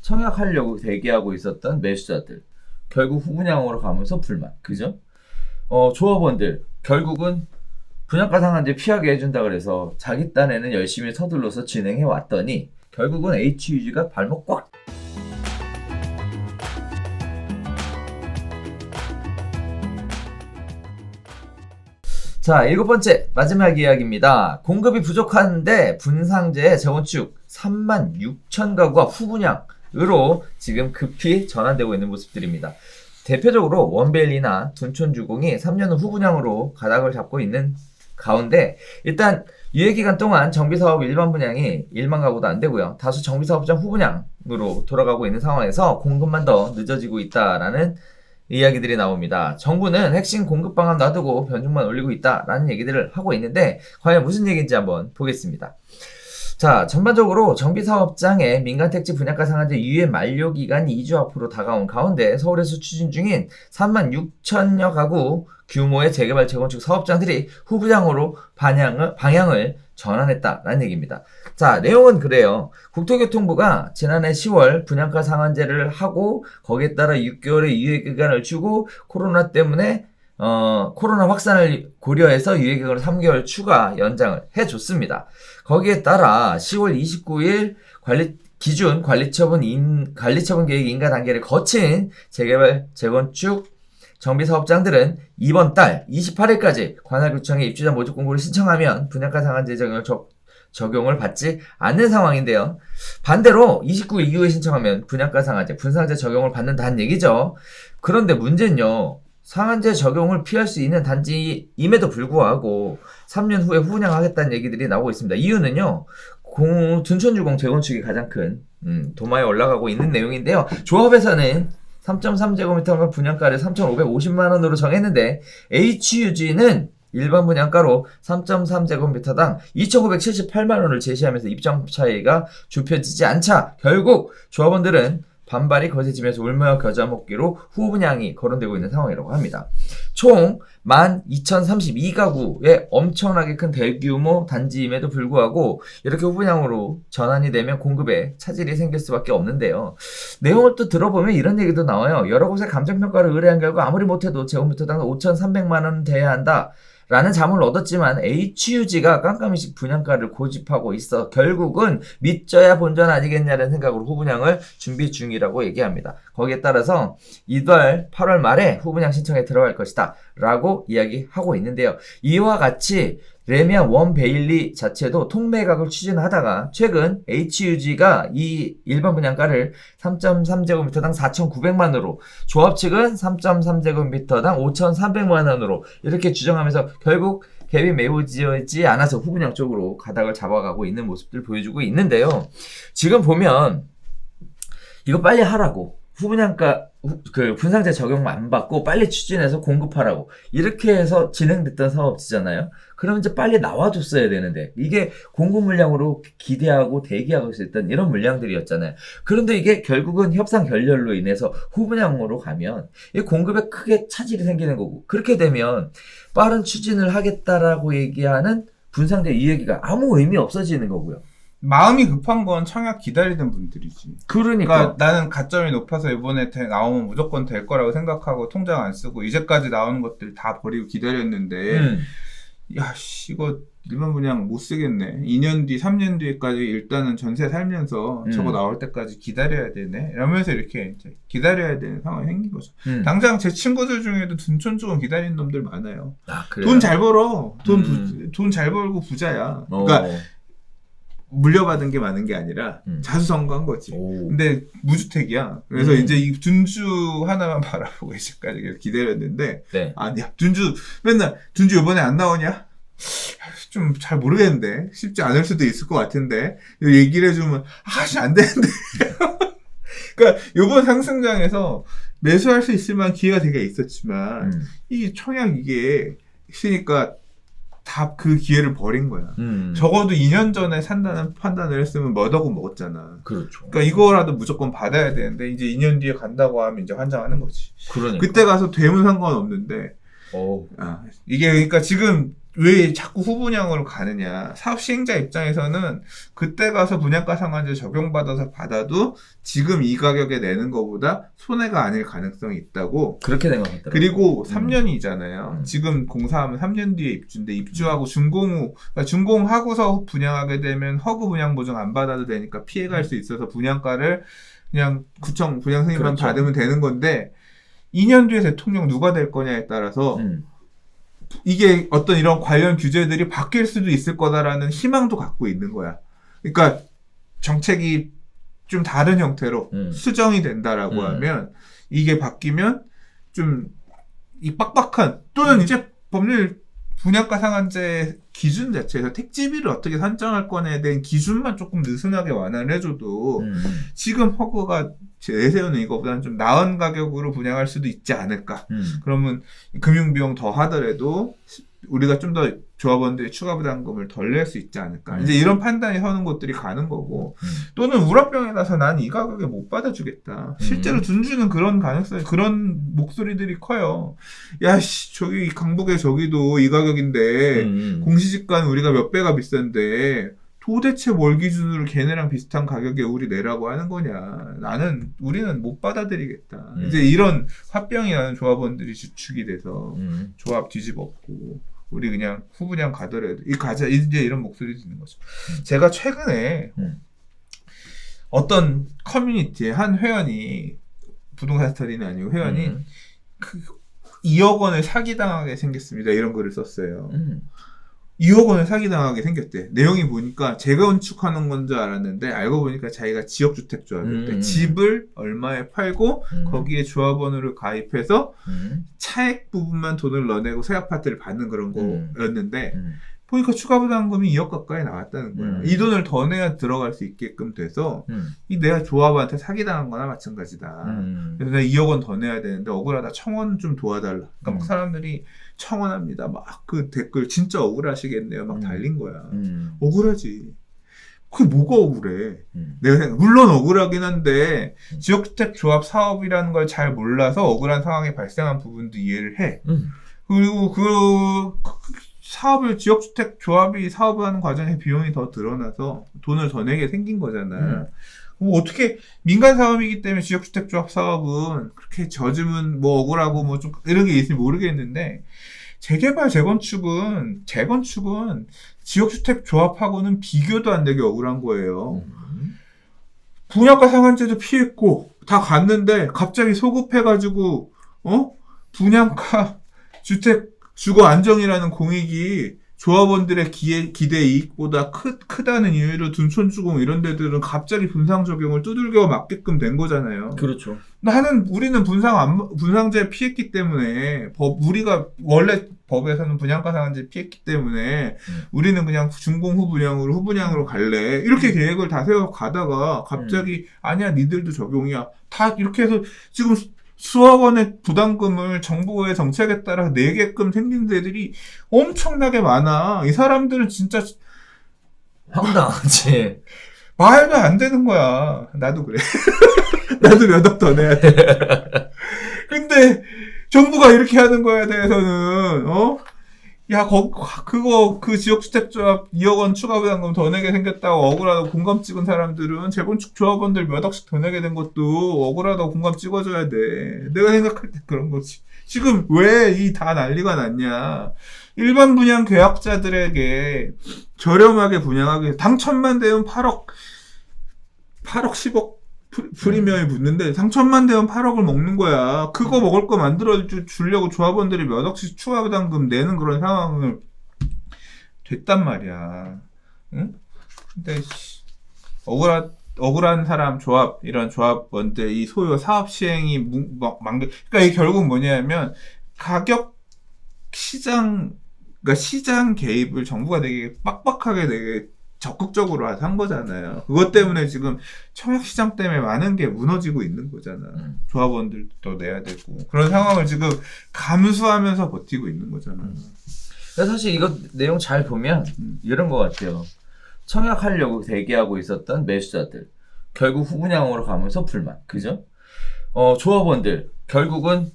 청약하려고 대기하고 있었던 매수자들 결국 후분양으로 가면서 불만. 그죠? 조합원들 결국은 분양가 상한제 피하게 해준다 그래서 자기 딴에는 열심히 서둘러서 진행해 왔더니 결국은 HUG가 발목 꽉. 자, 7번째 마지막 이야기입니다. 공급이 부족한데 분상제의 재건축 36,000가구가 후분양으로 지금 급히 전환되고 있는 모습들입니다. 대표적으로 원베일리나 둔촌주공이 3년 후 후분양으로 가닥을 잡고 있는 가운데 일단 유예기간 동안 정비사업 일반 분양이 1만 가구도 안 되고요. 다수 정비사업장 후분양으로 돌아가고 있는 상황에서 공급만 더 늦어지고 있다라는 이야기들이 나옵니다. 정부는 핵심 공급 방안 놔두고 변동만 올리고 있다라는 얘기들을 하고 있는데 과연 무슨 얘기인지 한번 보겠습니다. 자, 전반적으로 정비사업장의 민간택지 분양가 상한제 유예 만료 기간이 2주 앞으로 다가온 가운데 서울에서 추진 중인 36,000여 가구 규모의 재개발 재건축 사업장들이 후분양으로 방향을 전환했다라는 얘기입니다. 자, 내용은 그래요. 국토교통부가 지난해 10월 분양가 상한제를 하고 거기에 따라 6개월의 유예 기간을 주고 코로나 때문에 코로나 확산을 고려해서 유예 기간을 3개월 추가 연장을 해줬습니다. 거기에 따라 10월 29일 기준 관리처분 계획 인가 단계를 거친 재개발 재건축 정비사업장들은 이번 달 28일까지 관할구청에 입주자 모집 공고를 신청하면 분양가 상한제 적용을 받지 않는 상황인데요. 반대로 29일 이후에 신청하면 분양가 상한제, 분상제 적용을 받는다는 얘기죠. 그런데 문제는요. 상한제 적용을 피할 수 있는 단지임에도 불구하고 3년 후에 후분양하겠다는 얘기들이 나오고 있습니다. 이유는요. 둔촌주공 재건축이 가장 큰 도마에 올라가고 있는 내용인데요. 조합에서는 3.3제곱미터 분양가를 3,550만원으로 정했는데 HUG는 일반 분양가로 3.3제곱미터당 2,978만원을 제시하면서 입장 차이가 좁혀지지 않자 결국 조합원들은 반발이 거세지면서 울며 겨자 먹기로 후분양이 거론되고 있는 상황이라고 합니다. 총 12,032가구의 엄청나게 큰 대규모 단지임에도 불구하고 이렇게 후분양으로 전환이 되면 공급에 차질이 생길 수밖에 없는데요. 내용을 또 들어보면 이런 얘기도 나와요. 여러 곳에 감정평가를 의뢰한 결과 아무리 못해도 제곱미터당 5,300만원 돼야 한다. 라는 자문을 얻었지만 HUG가 깜깜이식 분양가를 고집하고 있어 결국은 믿져야 본전 아니겠냐는 생각으로 후분양을 준비 중이라고 얘기합니다. 거기에 따라서 이달 8월 말에 후분양 신청에 들어갈 것이다 라고 이야기하고 있는데요. 이와 같이 레미안 원베일리 자체도 통매각을 추진하다가 최근 HUG가 이 일반 분양가를 3.3제곱미터당 4,900만원으로 조합 측은 3.3제곱미터당 5,300만원으로 이렇게 주장하면서 결국 갭이 메워지지 않아서 후분양 쪽으로 가닥을 잡아가고 있는 모습들 보여주고 있는데요. 지금 보면 이거 빨리 하라고 후분양가 분상제 적용만 안 받고 빨리 추진해서 공급하라고 이렇게 해서 진행됐던 사업지잖아요. 그럼 이제 빨리 나와줬어야 되는데 이게 공급 물량으로 기대하고 대기하고 있었던 이런 물량들이었잖아요. 그런데 이게 결국은 협상 결렬로 인해서 후분양으로 가면 이 공급에 크게 차질이 생기는 거고 그렇게 되면 빠른 추진을 하겠다라고 얘기하는 분상제 이야기가 아무 의미 없어지는 거고요. 마음이 급한 건 청약 기다리던 분들이지. 그러니까 나는 가점이 높아서 이번에 나오면 무조건 될 거라고 생각하고 통장 안 쓰고 이제까지 나오는 것들 다 버리고 기다렸는데 야, 이거 일반 분양 못 쓰겠네. 2년 뒤, 3년 뒤까지 일단은 전세 살면서 저거 나올 때까지 기다려야 되네. 이러면서 이렇게 이제 기다려야 되는 상황이 생긴 거죠. 당장 제 친구들 중에도 둔촌 기다리는 놈들 많아요. 돈 잘 벌어. 돈 잘 벌고 부자야. 그러니까 물려받은 게 많은 게 아니라 자수성가한 거지. 근데 무주택이야. 그래서 이제 이 둔주 하나만 바라보고 이제까지 기다렸는데 네. 아니야. 맨날 둔주 이번에 안 나오냐? 좀 잘 모르겠는데 쉽지 않을 수도 있을 것 같은데 얘기를 해주면 안 되는데. 그러니까 이번 상승장에서 매수할 수 있을 만한 기회가 되게 있었지만 이 청약 이게 있으니까 다 그 기회를 버린 거야. 적어도 2년 전에 산다는 판단을 했으면 뭐더고 먹었잖아. 그렇죠. 그러니까 이거라도 무조건 받아야 되는데 이제 2년 뒤에 간다고 하면 이제 환장하는 거지. 그러니까. 그때 가서 되면 상관없는데 오. 이게 그러니까 지금 왜 자꾸 후분양으로 가느냐. 사업 시행자 입장에서는 그때 가서 분양가 상한제 적용받아서 받아도 지금 이 가격에 내는 것보다 손해가 아닐 가능성이 있다고. 그렇게 된 것 같더라고요. 그리고 3년이잖아요. 지금 공사하면 3년 뒤에 입주인데 입주하고 준공 후, 그러니까 준공하고서 분양하게 되면 허구 분양 보증 안 받아도 되니까 피해갈 수 있어서 분양가를 그냥 구청 분양 승인만 그렇죠. 받으면 되는 건데 2년 뒤에 대통령 누가 될 거냐에 따라서 이게 어떤 이런 관련 규제들이 바뀔 수도 있을 거다라는 희망도 갖고 있는 거야. 그러니까 정책이 좀 다른 형태로 수정이 된다라고 하면 이게 바뀌면 좀 이 빡빡한 또는 이제 법률 분양가 상한제 기준 자체에서 택지비를 어떻게 산정할 거냐에 대한 기준만 조금 느슨하게 완화를 해줘도 지금 허그가 내세우는 이거보다는 좀 나은 가격으로 분양할 수도 있지 않을까. 그러면 금융비용 더 하더라도 우리가 좀 더 조합원들이 추가 부담금을 덜 낼 수 있지 않을까. 이제 이런 판단이 서는 곳들이 가는 거고 또는 우라병에 나서 난 이 가격에 못 받아주겠다. 실제로 돈 주는 그런 가능성이 그런 목소리들이 커요. 야씨 저기 강북에 저기도 이 가격인데 공시지가는 우리가 몇 배가 비싼데 도대체 뭘 기준으로 걔네랑 비슷한 가격에 우리 내라고 하는 거냐. 우리는 못 받아들이겠다. 이제 이런 화병이 나는 조합원들이 주축이 돼서 조합 뒤집었고, 우리 그냥 후분양 가더라도, 이제 이런 목소리 듣는 거죠. 제가 최근에 어떤 커뮤니티에 한 회원이, 부동산 스타디는 아니고 회원이 2억 원을 사기당하게 생겼습니다. 이런 글을 썼어요. 2억 원을 사기당하게 생겼대. 내용이 보니까 재건축하는 건 줄 알았는데 알고 보니까 자기가 지역주택 조합이었대. 집을 얼마에 팔고 거기에 조합원으로 가입해서 차액 부분만 돈을 넣어내고 새 아파트를 받는 그런 거였는데 보니까 추가 부담금이 2억 가까이 나왔다는 거야. 이 돈을 더 내야 들어갈 수 있게끔 돼서 이 내가 조합한테 사기당한 거나 마찬가지다. 그래서 내가 2억 원 더 내야 되는데 억울하다. 청원 좀 도와달라. 그러니까 막 사람들이 청원합니다. 막 그 댓글 진짜 억울하시겠네요. 막 달린 거야. 억울하지. 그게 뭐가 억울해. 내가 생각, 물론 억울하긴 한데 지역주택 조합 사업이라는 걸 잘 몰라서 억울한 상황이 발생한 부분도 이해를 해. 그리고 사업을 지역주택 조합이 사업을 하는 과정에 비용이 더 드러나서 돈을 더 내게 생긴 거잖아. 뭐 어떻게 민간 사업이기 때문에 지역주택 조합 사업은 그렇게 젖으면 뭐 억울하고 뭐 좀 이런 게 있을지 모르겠는데 재개발 재건축은 지역주택 조합하고는 비교도 안 되게 억울한 거예요. 분양가 상한제도 피했고 다 갔는데 갑자기 소급해가지고 분양가 주택 주거 안정이라는 공익이 조합원들의 기대 이익보다 크다는 이유로 둔촌주공 이런 데들은 갑자기 분상 적용을 두들겨 맞게끔 된 거잖아요. 그렇죠. 우리는 분상제 피했기 때문에 우리가 원래 법에서는 분양가 상한제 피했기 때문에 우리는 그냥 준공 후분양으로 갈래. 이렇게 계획을 다 세워 가다가 갑자기 아니야 니들도 적용이야. 다 이렇게 해서 지금 수억 원의 부담금을 정부의 정책에 따라 내게끔 생긴 데들이 엄청나게 많아. 이 사람들은 진짜 황당하지. 말도 안 되는 거야. 나도 그래. 나도 몇 억 더 내야 돼. 근데 정부가 이렇게 하는 거에 대해서는 야, 그 지역주택조합 2억 원 추가 부담금 더 내게 생겼다고 억울하다고 공감 찍은 사람들은 재건축 조합원들 몇 억씩 더 내게 된 것도 억울하다고 공감 찍어줘야 돼. 내가 생각할 때 그런 거지. 지금 왜 이 다 난리가 났냐. 일반 분양 계약자들에게 저렴하게 분양하기, 당첨만 되면 8억, 10억 프리미엄이 붙는데 당첨만 되면 8억을 먹는 거야. 그거 먹을 거 만들어 주려고 조합원들이 몇 억씩 추가 부담금 내는 그런 상황을 됐단 말이야. 응? 근데 억울한 사람 이런 조합원들 이 소요 사업 시행이 그러니까 이게 결국 뭐냐면 그러니까 시장 개입을 정부가 되게 빡빡하게 되게 적극적으로 한 거잖아요. 그것 때문에 지금 청약시장 때문에 많은 게 무너지고 있는 거잖아. 조합원들도 내야 되고 그런 상황을 지금 감수하면서 버티고 있는 거잖아. 사실 이거 내용 잘 보면 이런 것 같아요. 청약하려고 대기하고 있었던 매수자들 결국 후분양으로 가면서 불만, 그죠? 조합원들 결국은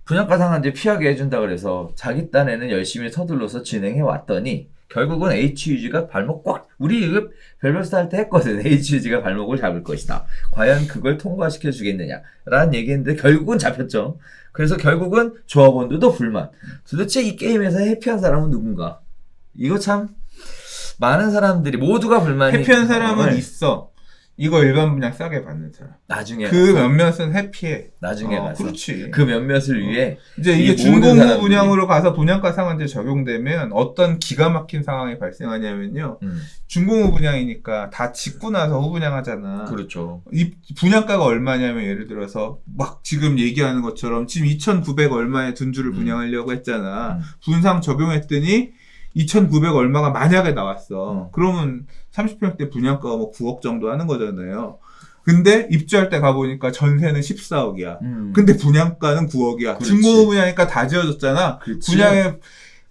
분양가 상한제 피하게 해준다 그래서 자기 딴에는 열심히 서둘러서 진행해 왔더니 결국은 HUG가 발목 꽉 우리 이거 별별스 할 때 했거든. HUG가 발목을 잡을 것이다. 과연 그걸 통과시켜 주겠느냐 라는 얘기했는데 결국은 잡혔죠. 그래서 결국은 조합원들도 불만. 도대체 이 게임에서 해피한 사람은 누군가? 이거 참 많은 사람들이 모두가 불만이 해피한 사람은 있어. 이거 일반 분양 싸게 받는 사람. 나중에 그 몇몇은 해피해. 나중에 가서 그렇지. 그 몇몇을 위해 이제 이 이게 모든 준공후 사람들이- 분양으로 가서 분양가 상한제 적용되면 어떤 기가 막힌 상황이 발생하냐면요. 준공후 분양이니까 다 짓고 나서 후분양하잖아. 그렇죠. 이 분양가가 얼마냐면 예를 들어서 막 지금 얘기하는 것처럼 지금 2,900 얼마에 둔주를 분양하려고 했잖아. 분상 적용했더니 2,900 얼마가 만약에 나왔어. 그러면 30평대 분양가가 뭐 9억 정도 하는 거잖아요. 근데 입주할 때 가보니까 전세는 14억이야. 근데 분양가는 9억이야. 그렇지. 중고 분양이니까 다 지어졌잖아. 그렇지. 분양에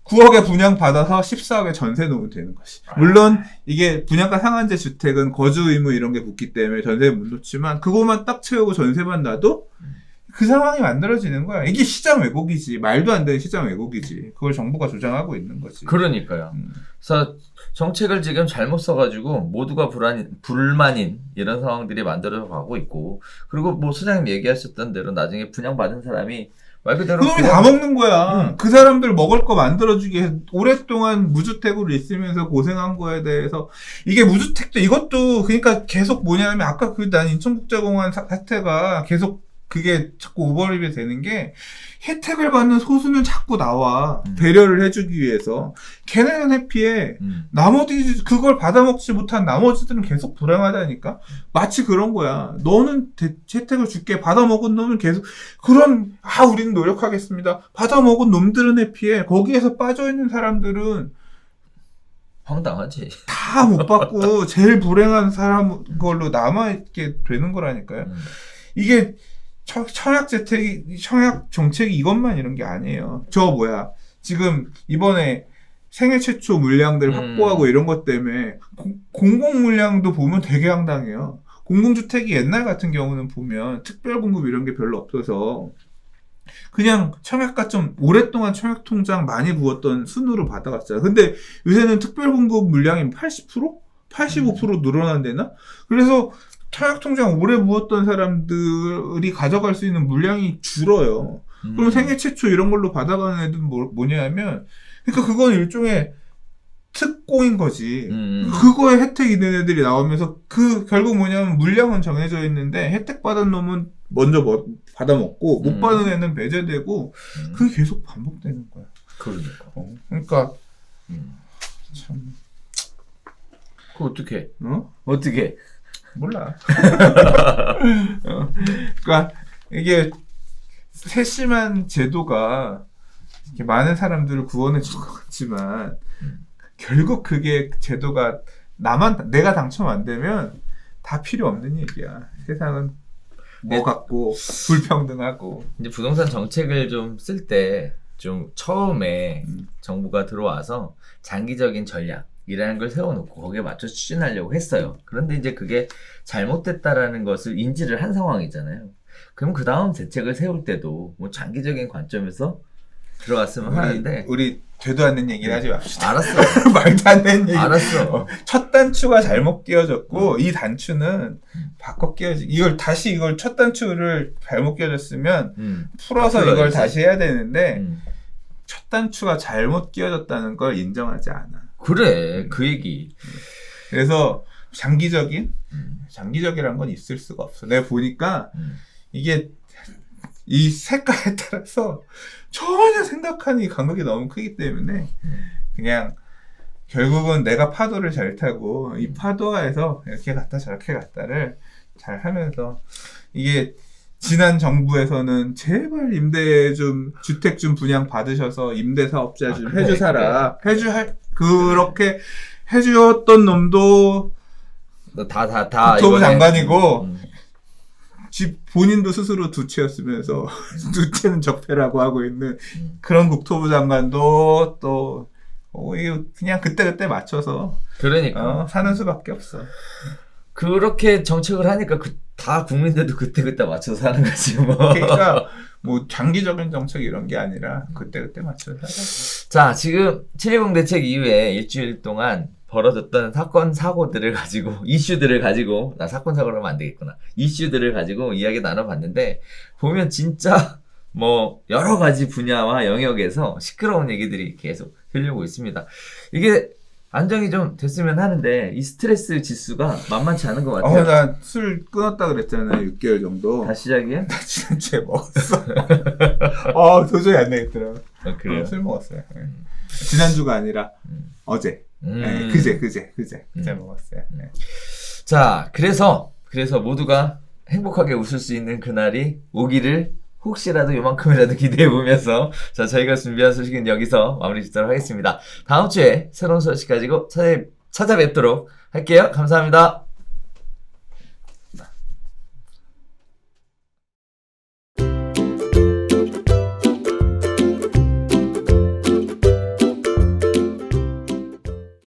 9억에 분양 받아서 14억에 전세 놓으면 되는 것이. 물론 이게 분양가 상한제 주택은 거주 의무 이런 게 붙기 때문에 전세 못 놓지만 그것만 딱 채우고 전세만 놔도 그 상황이 만들어지는 거야. 이게 시장 왜곡이지. 말도 안 되는 시장 왜곡이지. 그걸 정부가 주장하고 있는 거지. 그러니까요. 그래서 정책을 지금 잘못 써가지고 모두가 불만인 이런 상황들이 만들어져 가고 있고, 그리고 뭐 소장님 얘기하셨던 대로 나중에 분양받은 사람이 말 그대로 그놈이 다 먹는 거야. 그 사람들 먹을 거 만들어주기 위해 오랫동안 무주택으로 있으면서 고생한 거에 대해서 이게 무주택도 이것도 그러니까 계속 뭐냐면 아까 난 인천국제공원 사태가 계속 그게 자꾸 오버랩이 되는 게 혜택을 받는 소수는 자꾸 나와. 배려를 해주기 위해서. 걔네는 해피해. 나머지 그걸 받아먹지 못한 나머지들은 계속 불행하다니까. 마치 그런 거야. 너는 혜택을 줄게. 받아먹은 놈은 계속 그런 우리는 노력하겠습니다. 받아먹은 놈들은 해피해. 거기에서 빠져있는 사람들은 황당하지. 다 못 받고 제일 불행한 사람 걸로 남아있게 되는 거라니까요. 이게 청약 정책이 이것만 이런 게 아니에요. 지금 이번에 생애 최초 물량들 확보하고 이런 것 때문에 공공 물량도 보면 되게 황당해요. 공공주택이 옛날 같은 경우는 보면 특별 공급 이런 게 별로 없어서 그냥 청약가 좀 오랫동안 청약 통장 많이 부었던 순으로 받아갔어요. 근데 요새는 특별 공급 물량이 80%? 85% 늘어난대나? 그래서 청약통장 오래 부었던 사람들이 가져갈 수 있는 물량이 줄어요. 그럼 생애 최초 이런 걸로 받아가는 애들은 뭐냐면, 그러니까 그건 일종의 특공인 거지. 그거에 혜택 있는 애들이 나오면서 결국 뭐냐면 물량은 정해져 있는데 혜택 받은 놈은 먼저 받아먹고 못 받은 애는 배제되고 그게 계속 반복되는 거야. 그러니까. 그러니까 참. 그거 어떻게? 어? 어떻게? 몰라. 그러니까 이게 세심한 제도가 이렇게 많은 사람들을 구원해 줄 것 같지만 결국 그게 제도가 내가 당첨 안 되면 다 필요 없는 얘기야. 세상은 뭐 같고 불평등하고. 이제 부동산 정책을 좀 쓸 때 좀 처음에 정부가 들어와서 장기적인 전략이라는 걸 세워놓고 거기에 맞춰 추진하려고 했어요. 그런데 이제 그게 잘못됐다라는 것을 인지를 한 상황이잖아요. 그럼 그 다음 대책을 세울 때도 뭐 장기적인 관점에서 들어갔으면 하는데 우리 되도 않는 얘기를 하지 맙시다. 알았어. 말도 안 되는 얘기. 알았어. 첫 단추가 잘못 끼워졌고 이 단추는 바꿔 끼워지. 이걸 첫 단추를 잘못 끼워졌으면 풀어서 이걸 다시 해야 되는데 첫 단추가 잘못 끼워졌다는 걸 인정하지 않아. 그래, 그 얘기. 그래서 장기적이란 건 있을 수가 없어. 내가 보니까 이게 이 색깔에 따라서 전혀 생각하는 이 간격이 너무 크기 때문에 그냥 결국은 내가 파도를 잘 타고 이 파도하에서 이렇게 갔다 저렇게 갔다를 잘 하면서 이게 지난 정부에서는 제발 주택 좀 분양 받으셔서 임대사업자 좀 그래, 해주사라. 그렇게 해주었던 놈도 국토부 장관이고 본인도 스스로 두 채였으면서 두 채는 적폐라고 하고 있는 그런 국토부 장관도 또 그냥 그때그때 맞춰서 그러니까 사는 수밖에 없어. 그렇게 정책을 하니까 다 국민들도 그때그때 맞춰서 사는 거지 뭐. 그러니까 뭐 장기적인 정책 이런 게 아니라 그때그때 맞춰서 하자. 자, 지금 7.20 대책 이후에 일주일 동안 벌어졌던 사건 사고들을 가지고 이슈들을 가지고 사건 사고를 하면 안 되겠구나. 이슈들을 가지고 이야기 나눠봤는데 보면 진짜 뭐 여러 가지 분야와 영역에서 시끄러운 얘기들이 계속 흘리고 있습니다. 이게 안정이 좀 됐으면 하는데 이 스트레스 지수가 만만치 않은 것 같아요. 나 술 끊었다 그랬잖아요. 6개월 정도. 다시 시작이에요? 나 지난주에 먹었어. 도저히 안 되겠더라고. 그래요? 술 먹었어요. 네. 지난주가 아니라 어제. 네, 그제 먹었어요. 네. 자, 그래서 모두가 행복하게 웃을 수 있는 그날이 오기를 혹시라도 요만큼이라도 기대해보면서 자, 저희가 준비한 소식은 여기서 마무리 짓도록 하겠습니다. 다음 주에 새로운 소식 가지고 찾아뵙도록 할게요. 감사합니다.